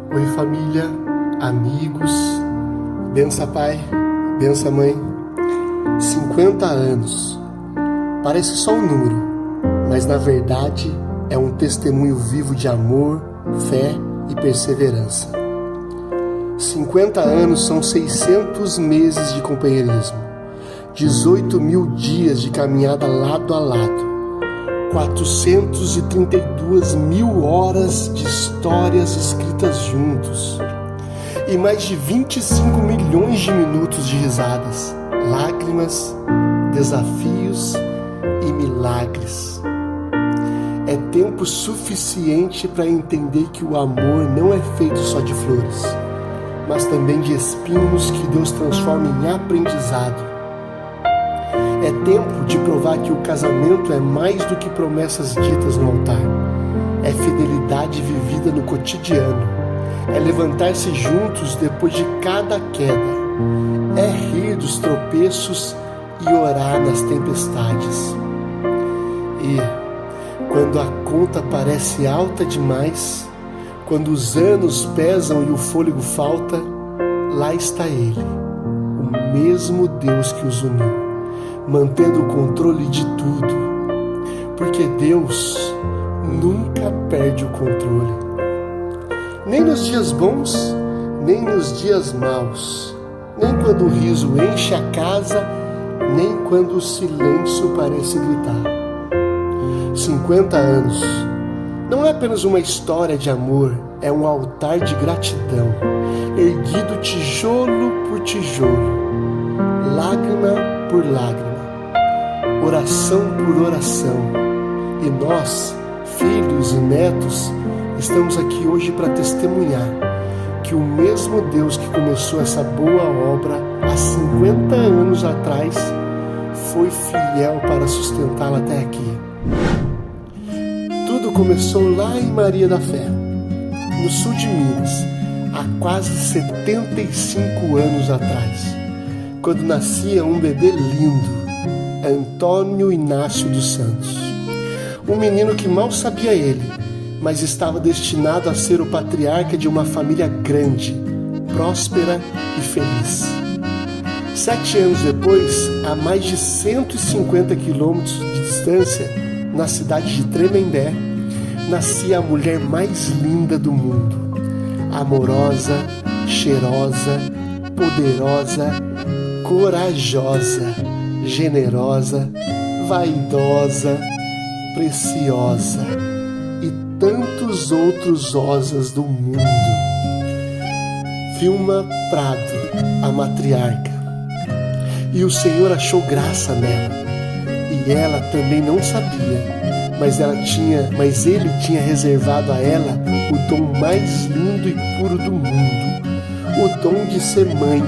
Oi família, amigos, benção pai, benção mãe. 50 anos, parece só um número, mas na verdade é um testemunho vivo de amor, fé e perseverança. 50 anos são 600 meses de companheirismo, 18.000 dias de caminhada lado a lado, 432.000 horas de histórias escritas juntos e mais de 25 milhões de minutos de risadas, lágrimas, desafios e milagres. É tempo suficiente para entender que o amor não é feito só de flores, mas também de espinhos que Deus transforma em aprendizado. É tempo de provar que o casamento é mais do que promessas ditas no altar. É fidelidade vivida no cotidiano. É levantar-se juntos depois de cada queda. É rir dos tropeços e orar nas tempestades. E quando a conta parece alta demais, quando os anos pesam e o fôlego falta, lá está Ele, o mesmo Deus que os uniu, mantendo o controle de tudo, porque Deus nunca perde o controle, nem nos dias bons, nem nos dias maus, nem quando o riso enche a casa, nem quando o silêncio parece gritar. 50 anos não é apenas uma história de amor, é um altar de gratidão, erguido tijolo por tijolo, lágrima por lágrima, oração por oração. E nós, filhos e netos, estamos aqui hoje para testemunhar que o mesmo Deus que começou essa boa obra há 50 anos atrás foi fiel para sustentá-la até aqui. Tudo começou lá em Maria da Fé, no sul de Minas, há quase 75 anos atrás, quando nascia um bebê lindo, Antônio Inácio dos Santos. Um menino que mal sabia ele, mas estava destinado a ser o patriarca de uma família grande, próspera e feliz. 7 anos depois, a mais de 150 quilômetros de distância, na cidade de Tremembé, nascia a mulher mais linda do mundo, amorosa, cheirosa, poderosa, corajosa, generosa, vaidosa, preciosa e tantos outros osas do mundo. Vilma Prado, a matriarca. E o Senhor achou graça nela. E ela também não sabia, mas ele tinha reservado a ela o dom mais lindo e puro do mundo, o dom de ser mãe.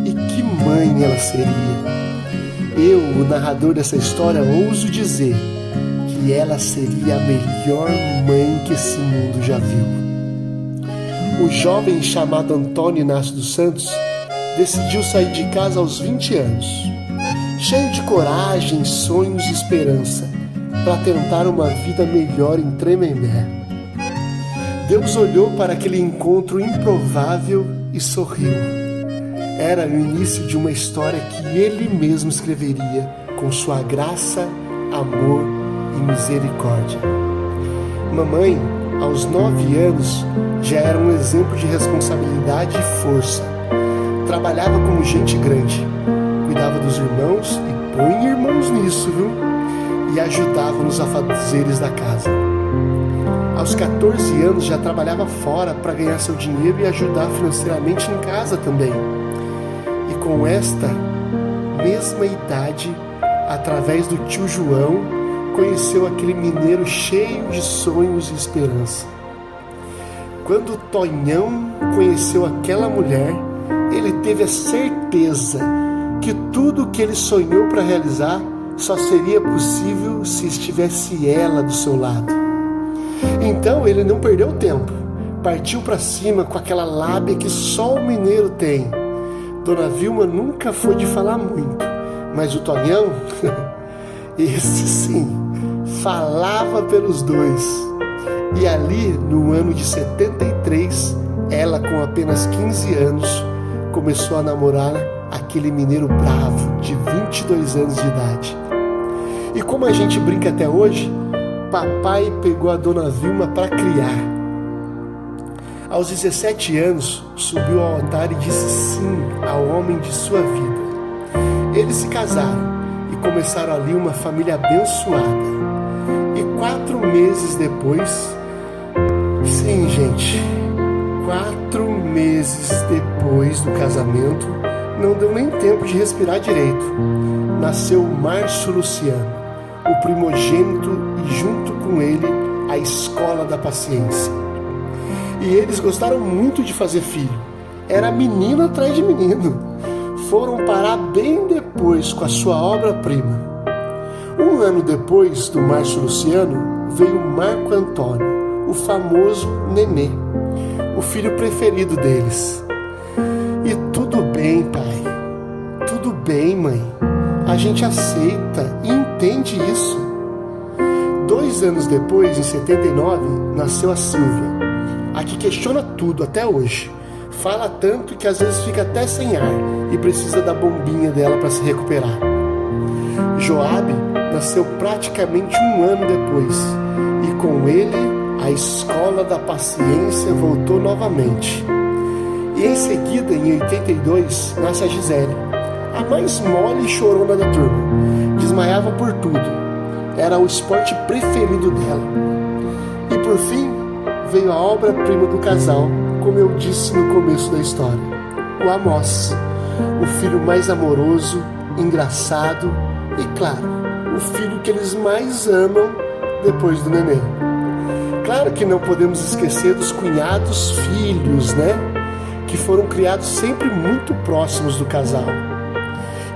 E que mãe ela seria? Eu, o narrador dessa história, ouso dizer que ela seria a melhor mãe que esse mundo já viu. O jovem chamado Antônio Inácio dos Santos decidiu sair de casa aos 20 anos, cheio de coragem, sonhos e esperança, para tentar uma vida melhor em Tremembé. Deus olhou para aquele encontro improvável e sorriu. Era o início de uma história que Ele mesmo escreveria com sua graça, amor e misericórdia. Mamãe, aos 9 anos, já era um exemplo de responsabilidade e força. Trabalhava como gente grande, cuidava dos irmãos e põe irmãos nisso, viu? E ajudava nos afazeres da casa. Aos 14 anos já trabalhava fora para ganhar seu dinheiro e ajudar financeiramente em casa também. E com esta mesma idade, através do tio João, conheceu aquele mineiro cheio de sonhos e esperança. Quando Tonhão conheceu aquela mulher, ele teve a certeza que tudo o que ele sonhou para realizar só seria possível se estivesse ela do seu lado. Então ele não perdeu tempo, partiu para cima com aquela lábia que só o mineiro tem. Dona Vilma nunca foi de falar muito, mas o Tonhão, esse sim, falava pelos dois. E ali, no ano de 73, ela, com apenas 15 anos, começou a namorar aquele mineiro bravo de 22 anos de idade. E como a gente brinca até hoje, papai pegou a dona Vilma para criar. Aos 17 anos, subiu ao altar e disse sim ao homem de sua vida. Eles se casaram e começaram ali uma família abençoada. E 4 meses depois, sim, gente, 4 meses depois do casamento, não deu nem tempo de respirar direito, nasceu Márcio Luciano, o primogênito, e junto com ele a escola da paciência. E eles gostaram muito de fazer filho. Era menino atrás de menino. Foram parar bem depois com a sua obra-prima. 1 ano depois do Márcio Luciano, veio Marco Antônio, o famoso Nenê, o filho preferido deles. E tudo bem, pai. Tudo bem, mãe. A gente aceita e entende isso. 2 anos depois, em 79, nasceu a Silvia, a que questiona tudo até hoje. Fala tanto que às vezes fica até sem ar e precisa da bombinha dela para se recuperar. Joabe nasceu praticamente 1 ano depois, e com ele a escola da paciência voltou novamente. E em seguida, em 82, nasce a Gisele, a mais mole e chorona da turma. Desmaiava por tudo. Era o esporte preferido dela. E por fim, veio a obra-prima do casal, como eu disse no começo da história, o Amós, o filho mais amoroso, engraçado e, claro, o filho que eles mais amam depois do neném. Claro que não podemos esquecer dos cunhados filhos, né? Que foram criados sempre muito próximos do casal.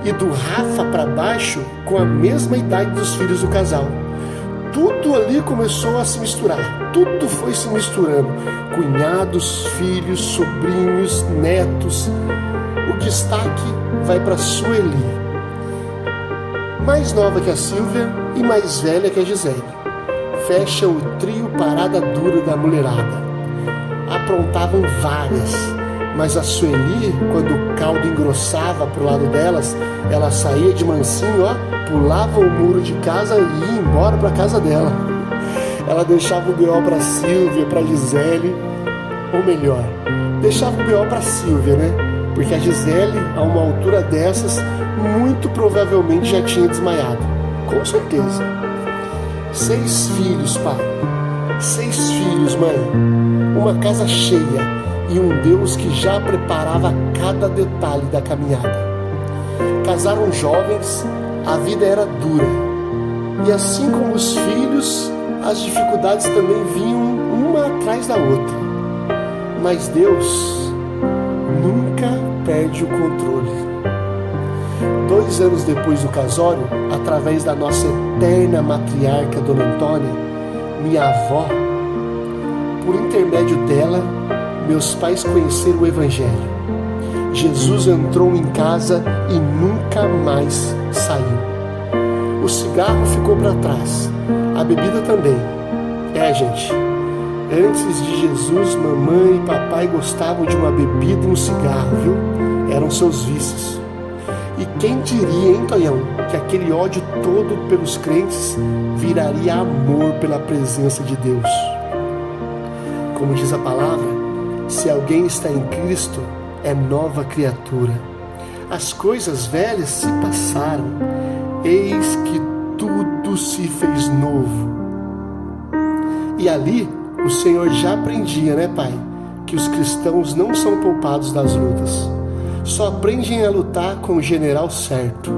E do Rafa para baixo, com a mesma idade dos filhos do casal. Tudo ali começou a se misturar, tudo foi se misturando. Cunhados, filhos, sobrinhos, netos. O destaque vai para Sueli, mais nova que a Silvia e mais velha que a Gisele. Fecha o trio parada dura da mulherada. Aprontavam várias, mas a Sueli, quando o caldo engrossava pro lado delas, ela saía de mansinho, pulava o muro de casa e ia embora para casa dela. Ela deixava o B.O. para Silvia, para Gisele, ou melhor, deixava o B.O. para Silvia, né? Porque a Gisele, a uma altura dessas, muito provavelmente já tinha desmaiado. Com certeza. 6 filhos, pai. 6 filhos, mãe. Uma casa cheia e um Deus que já preparava cada detalhe da caminhada. Casaram jovens, a vida era dura. E assim como os filhos, as dificuldades também vinham uma atrás da outra. Mas Deus nunca perde o controle. 2 anos depois do casório, através da nossa eterna matriarca Dona Antônia, minha avó, por intermédio dela, meus pais conheceram o Evangelho. Jesus entrou em casa e nunca mais saiu. O cigarro ficou para trás, a bebida também. Gente, antes de Jesus, mamãe e papai gostavam de uma bebida e um cigarro, viu? Eram seus vícios. E quem diria, hein, Tonhão, que aquele ódio todo pelos crentes viraria amor pela presença de Deus. Como diz a palavra, se alguém está em Cristo, é nova criatura. As coisas velhas se passaram, eis que tudo se fez novo. E ali o Senhor já aprendia, né, pai, que os cristãos não são poupados das lutas. Só aprendem a lutar com o general certo.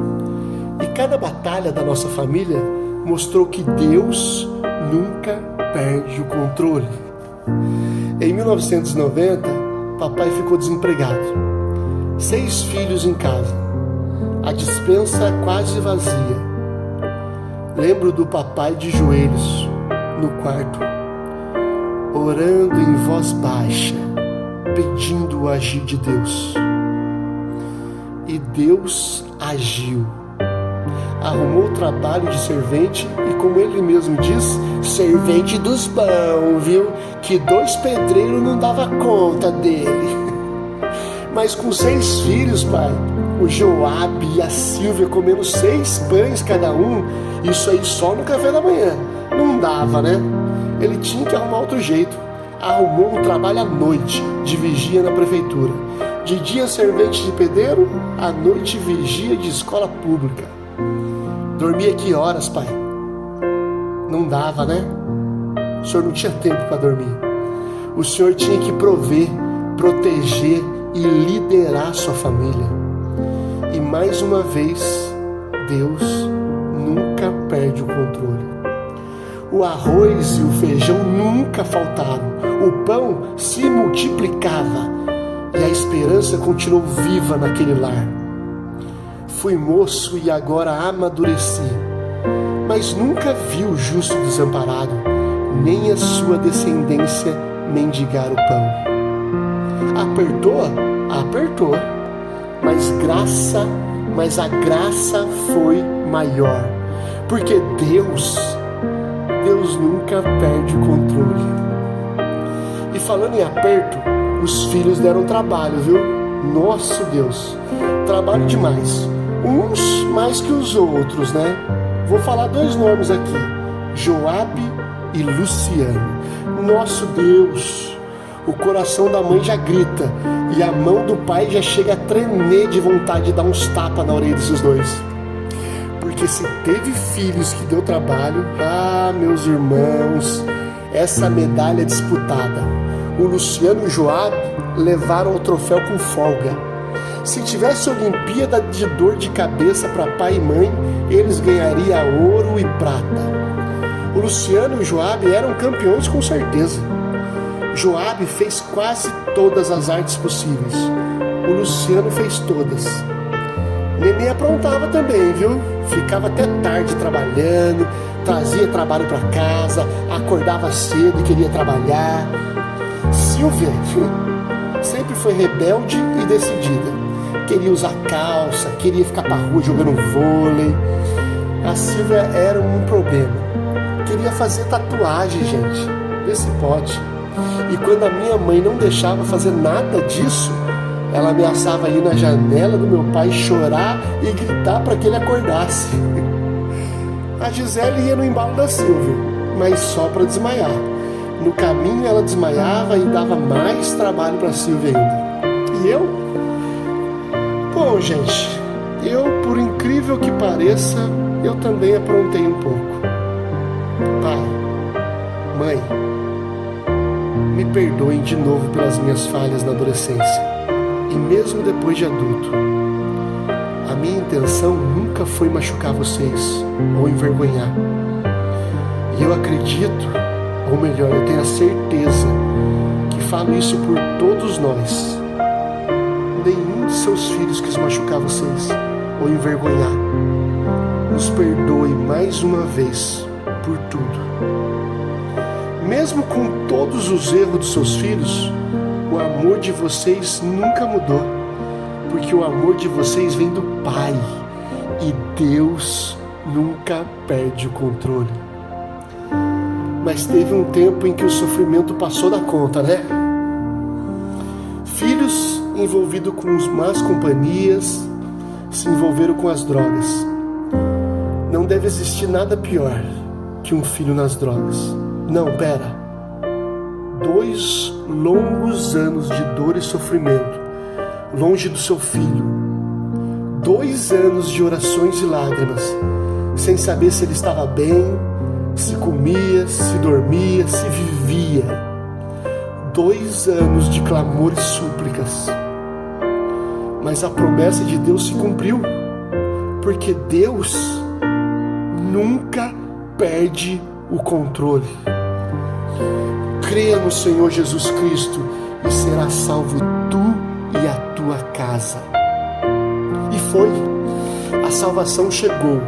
E cada batalha da nossa família mostrou que Deus nunca perde o controle. Em 1990, papai ficou desempregado. 6 filhos em casa. A despensa quase vazia. Lembro do papai de joelhos no quarto, orando em voz baixa, pedindo o agir de Deus. E Deus agiu. arrumou o trabalho de servente e, como ele mesmo diz, servente dos bons, viu? Que 2 pedreiros não dava conta dele. Mas com 6 filhos, pai, o Joabe e a Sílvia comendo 6 pães cada um, isso aí só no café da manhã, não dava, né? Ele tinha que arrumar outro jeito. Arrumou um trabalho à noite, de vigia na prefeitura. De dia servente de pedreiro, à noite vigia de escola pública. Dormia que horas, pai? Não dava, né? O senhor não tinha tempo para dormir. O senhor tinha que prover, proteger e liderar sua família. E mais uma vez, Deus nunca perde o controle. O arroz e o feijão nunca faltaram. O pão se multiplicava e a esperança continuou viva naquele lar. Fui moço e agora amadureci, mas nunca vi o justo desamparado, nem a sua descendência mendigar o pão. Apertou? Apertou, mas a graça foi maior, porque Deus nunca perde o controle. E falando em aperto, os filhos deram trabalho, viu? Nosso Deus, trabalho demais. Uns mais que os outros, né? Vou falar 2 nomes aqui, Joabe e Luciano. Nosso Deus, o coração da mãe já grita e a mão do pai já chega a tremer de vontade de dar uns tapas na orelha desses 2. Porque se teve filhos que deu trabalho, meus irmãos, essa medalha é disputada. O Luciano e o Joabe levaram o troféu com folga. Se tivesse Olimpíada de dor de cabeça para pai e mãe, eles ganhariam ouro e prata. O Luciano e o Joabe eram campeões com certeza. Joabe fez quase todas as artes possíveis. O Luciano fez todas. Neném aprontava também, viu? Ficava até tarde trabalhando, trazia trabalho para casa, acordava cedo e queria trabalhar. Silvia sempre foi rebelde e decidida. Queria usar calça, queria ficar pra rua jogando vôlei. A Silvia era um problema. Queria fazer tatuagem, gente. Vê se pode. E quando a minha mãe não deixava fazer nada disso, ela ameaçava ir na janela do meu pai chorar e gritar para que ele acordasse. A Gisele ia no embalo da Silvia, mas só para desmaiar. No caminho ela desmaiava e dava mais trabalho para a Silvia ainda. E eu? Bom, gente, por incrível que pareça, eu também aprontei um pouco. Pai, mãe, me perdoem de novo pelas minhas falhas na adolescência. E mesmo depois de adulto, a minha intenção nunca foi machucar vocês ou envergonhar. E eu acredito, ou melhor, eu tenho a certeza que falo isso por todos nós. Nenhum de seus filhos quis machucar vocês ou envergonhar. Nos perdoe mais uma vez por tudo. Mesmo com todos os erros dos seus filhos, o amor de vocês nunca mudou, porque o amor de vocês vem do Pai e Deus nunca perde o controle. Mas teve um tempo em que o sofrimento passou da conta, né? Filhos envolvidos com as más companhias se envolveram com as drogas. Não deve existir nada pior que um filho nas drogas. Não, pera. 2 longos anos de dor e sofrimento, longe do seu filho. 2 anos de orações e lágrimas, sem saber se ele estava bem, se comia, se dormia, se vivia. 2 anos de clamor e súplicas. Mas a promessa de Deus se cumpriu, porque Deus nunca perde o controle. Creia no Senhor Jesus Cristo e será salvo tu e a tua casa. E foi. A salvação chegou.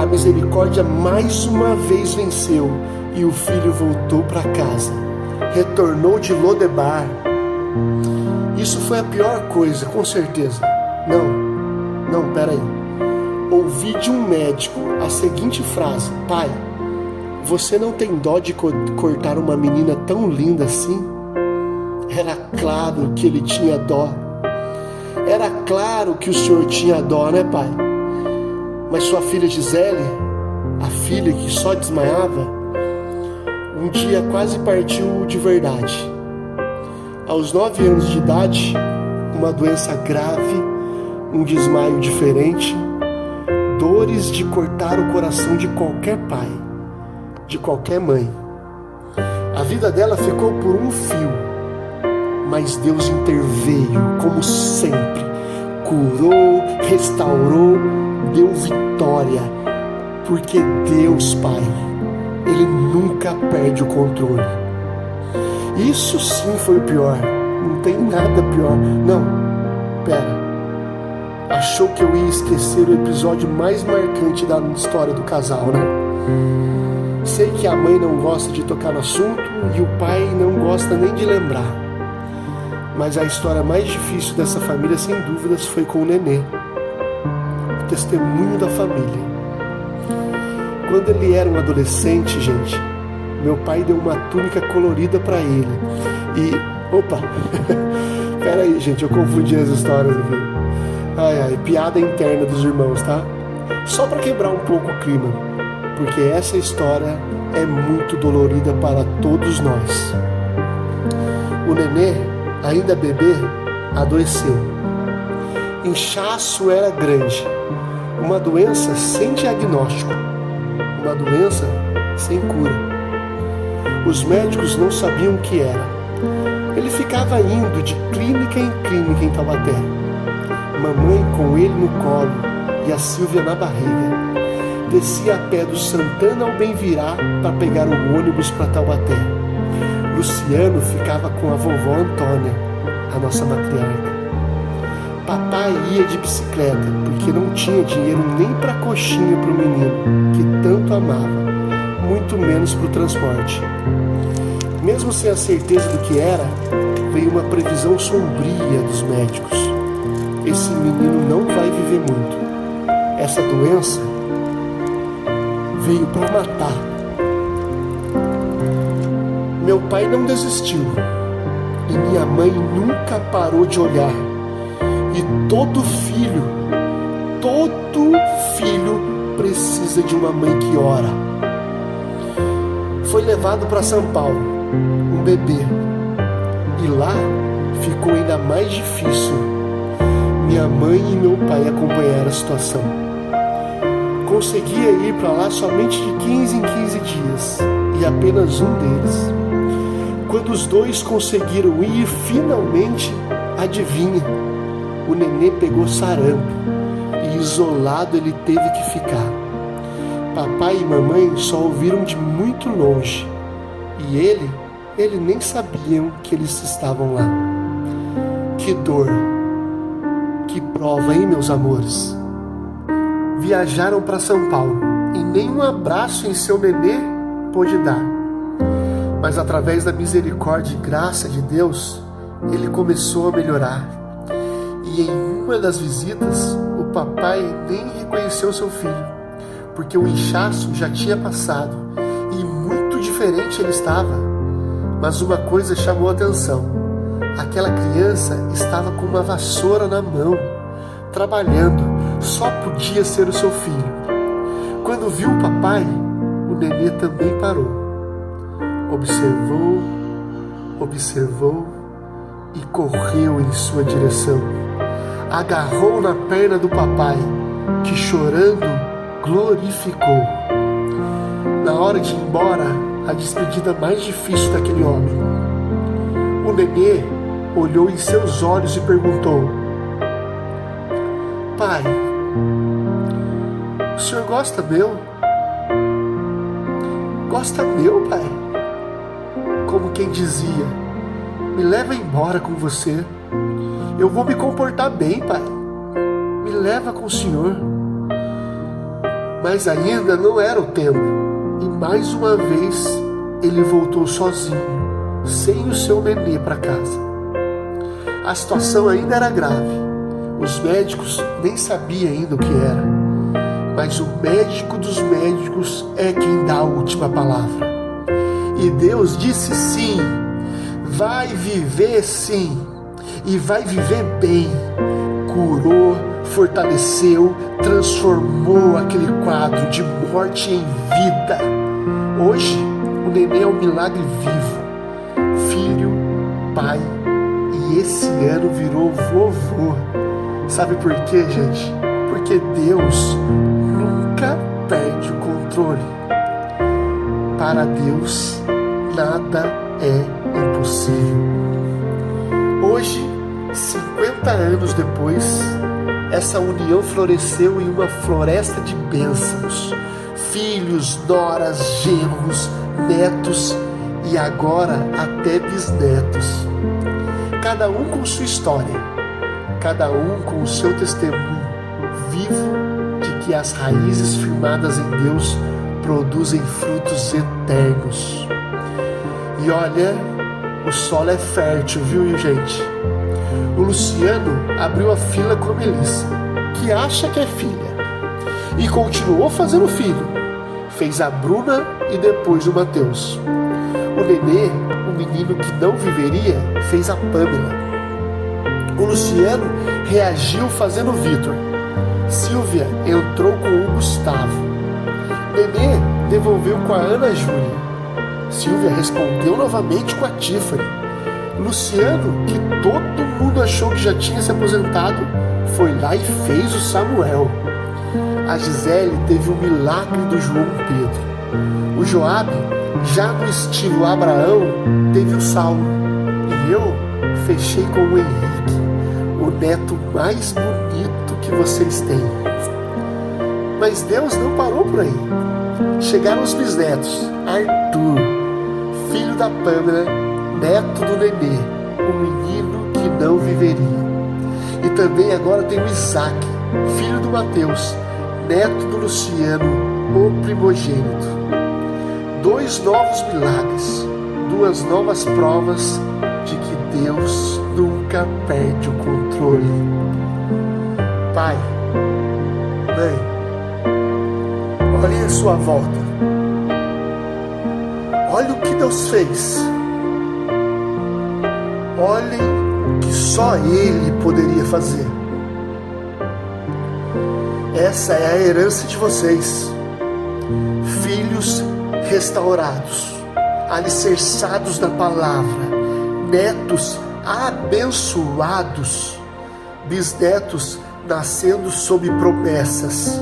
A misericórdia mais uma vez venceu e o filho voltou para casa. Retornou de Lodebar. Isso foi a pior coisa, com certeza. Não, peraí. ouvi de um médico a seguinte frase: pai, você não tem dó de cortar uma menina tão linda assim? Era claro que ele tinha dó. Era claro que o senhor tinha dó, né, pai? Mas sua filha Gisele, a filha que só desmaiava, um dia quase partiu de verdade. Aos 9 anos de idade, uma doença grave, um desmaio diferente, dores de cortar o coração de qualquer pai, de qualquer mãe. A vida dela ficou por um fio, mas Deus interveio, como sempre, curou, restaurou, deu vitória, porque Deus, Pai, Ele nunca perde o controle. Isso sim foi o pior, não tem nada pior. Não, pera, achou que eu ia esquecer o episódio mais marcante da história do casal, né? Sei que a mãe não gosta de tocar no assunto e o pai não gosta nem de lembrar. Mas a história mais difícil dessa família, sem dúvidas, foi com o Nenê, o testemunho da família. Quando ele era um adolescente, gente, meu pai deu uma túnica colorida para ele. E, opa, pera aí, gente, eu confundi as histórias aqui. Ai, piada interna dos irmãos, tá? Só para quebrar um pouco o clima, porque essa história é muito dolorida para todos nós. O Nenê, ainda bebê, adoeceu. Inchaço era grande, uma doença sem diagnóstico, uma doença sem cura. Os médicos não sabiam o que era. Ele ficava indo de clínica em clínica em Taubaté. Mamãe com ele no colo e a Silvia na barriga. Descia a pé do Santana ao Bem-Virá para pegar o ônibus para Taubaté. Luciano ficava com a vovó Antônia, a nossa matriarca. Papai ia de bicicleta, porque não tinha dinheiro nem para coxinha para o menino, que tanto amava, muito menos para o transporte. Mesmo sem a certeza do que era, veio uma previsão sombria dos médicos. Esse menino não vai viver muito. Essa doença veio para matar. Meu pai não desistiu e minha mãe nunca parou de olhar. E todo filho precisa de uma mãe que ora. Foi levado para São Paulo, um bebê, e lá ficou ainda mais difícil. Minha mãe e meu pai acompanharam a situação. Conseguia ir para lá somente de 15 em 15 dias, e apenas um deles. Quando os dois conseguiram ir, finalmente, adivinha, o Nenê pegou sarampo e isolado ele teve que ficar. Papai e mamãe só ouviram de muito longe e ele nem sabiam que eles estavam lá. Que dor, que prova, hein, meus amores? Viajaram para São Paulo e nem um abraço em seu Nenê pôde dar. Mas através da misericórdia e graça de Deus, ele começou a melhorar. E em uma das visitas, o papai nem reconheceu seu filho, porque o inchaço já tinha passado e muito diferente ele estava. Mas uma coisa chamou a atenção: aquela criança estava com uma vassoura na mão, trabalhando, só podia ser o seu filho. Quando viu o papai, o Nenê também parou. Observou e correu em sua direção. Agarrou na perna do papai, que chorando glorificou. Na hora de ir embora, a despedida mais difícil daquele homem, o Nenê olhou em seus olhos e perguntou: pai, o senhor gosta meu? Gosta meu, pai? Como quem dizia: me leva embora com você. Eu vou me comportar bem, pai. Me leva com o senhor. Mas ainda não era o tempo. E mais uma vez ele voltou sozinho, sem o seu Nenê para casa. A situação ainda era grave. Os médicos nem sabiam ainda o que era. mas o médico dos médicos é quem dá a última palavra. E Deus disse sim, vai viver sim, e vai viver bem. Curou, fortaleceu, transformou aquele quadro de morte em vida. Hoje, o neném é um milagre vivo, filho, pai, e esse ano virou vovô. Sabe por quê, gente? Porque Deus nunca perde o controle. Para Deus, nada é impossível. Hoje, 50 anos depois, essa união floresceu em uma floresta de bênçãos. Filhos, noras, genros, netos e agora até bisnetos. Cada um com sua história, cada um com o seu testemunho vivo de que as raízes firmadas em Deus produzem frutos eternos. E olha, o solo é fértil, viu, gente? O Luciano abriu a fila com a Melissa, que acha que é filha, e continuou fazendo filho. Fez a Bruna e depois o Matheus. O Nenê, o menino que não viveria, fez a Pamela. O Luciano reagiu fazendo o Vitor. Silvia entrou com o Gustavo. Nenê devolveu com a Ana Júlia. Silvia respondeu novamente com a Tiffany. Luciano, que todo mundo achou que já tinha se aposentado, foi lá e fez o Samuel. A Gisele teve o milagre do João Pedro. O Joabe, já no estilo Abraão, teve o Saulo. E eu fechei com o Henrique, o neto mais bonito que vocês têm. Mas Deus não parou por aí. Chegaram os bisnetos. Arthur, filho da Pamela, neto do Nenê, o menino que não viveria. E também agora tem o Isaac, filho do Matheus, neto do Luciano, o primogênito. 2 novos milagres, 2 novas provas de que Deus nunca perde o controle. Pai, mãe, olhem a sua volta. Olha o que Deus fez. Olhem o que só Ele poderia fazer. Essa é a herança de vocês. Filhos restaurados, alicerçados na palavra, netos abençoados, bisnetos nascendo sob promessas.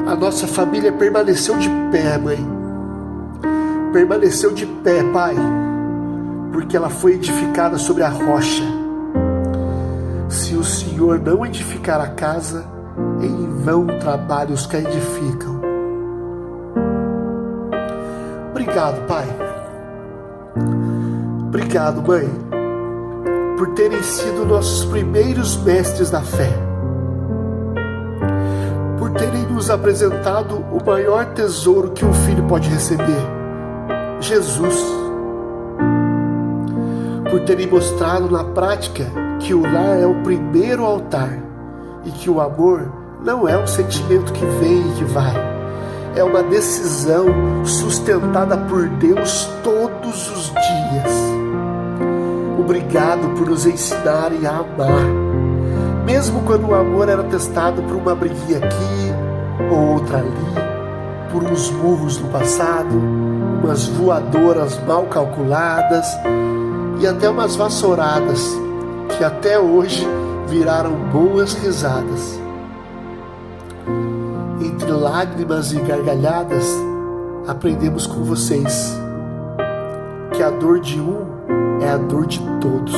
A nossa família permaneceu de pé, mãe. Permaneceu de pé, pai, porque ela foi edificada sobre a rocha. Se o Senhor não edificar a casa, em vão trabalham os que a edificam. Obrigado, pai. Obrigado, mãe, por terem sido nossos primeiros mestres da fé, por terem nos apresentado o maior tesouro que um filho pode receber, Jesus, por terem mostrado na prática que o lar é o primeiro altar e que o amor não é um sentimento que vem e que vai, é uma decisão sustentada por Deus todos os dias. Obrigado por nos ensinarem a amar, mesmo quando o amor era testado por uma briguinha aqui ou outra ali, por uns murros no passado, umas voadoras mal calculadas e até umas vassouradas que até hoje viraram boas risadas. Entre lágrimas e gargalhadas, aprendemos com vocês que a dor de um é a dor de todos,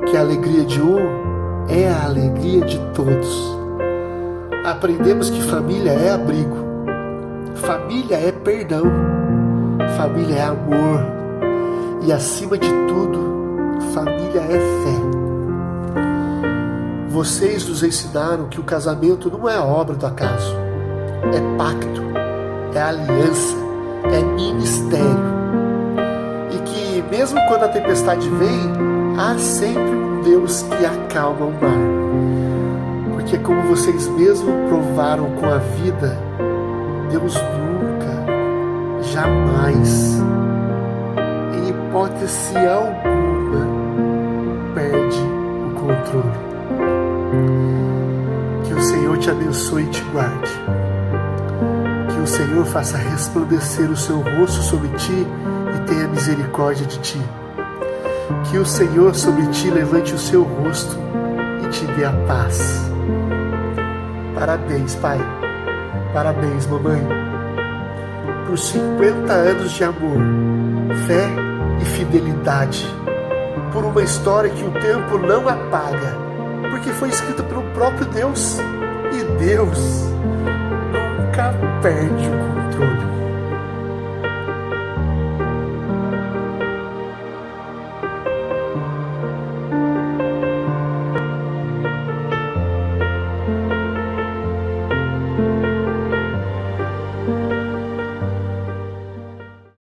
que a alegria de um é a alegria de todos. Aprendemos que família é abrigo, família é perdão, família é amor e, acima de tudo, família é fé. Vocês nos ensinaram que o casamento não é obra do acaso, é pacto, é aliança, é ministério. E que mesmo quando a tempestade vem, há sempre um Deus que acalma o mar. Porque como vocês mesmos provaram com a vida, Deus nunca, jamais, em hipótese alguma, perde o controle. Que o Senhor te abençoe e te guarde. Que o Senhor faça resplandecer o seu rosto sobre ti e tenha misericórdia de ti. Que o Senhor sobre ti levante o seu rosto e te dê a paz. Parabéns, pai. Parabéns, mamãe. Por 50 anos de amor, fé e fidelidade. Por uma história que o tempo não apaga, porque foi escrita pelo próprio Deus. E Deus nunca perde o controle.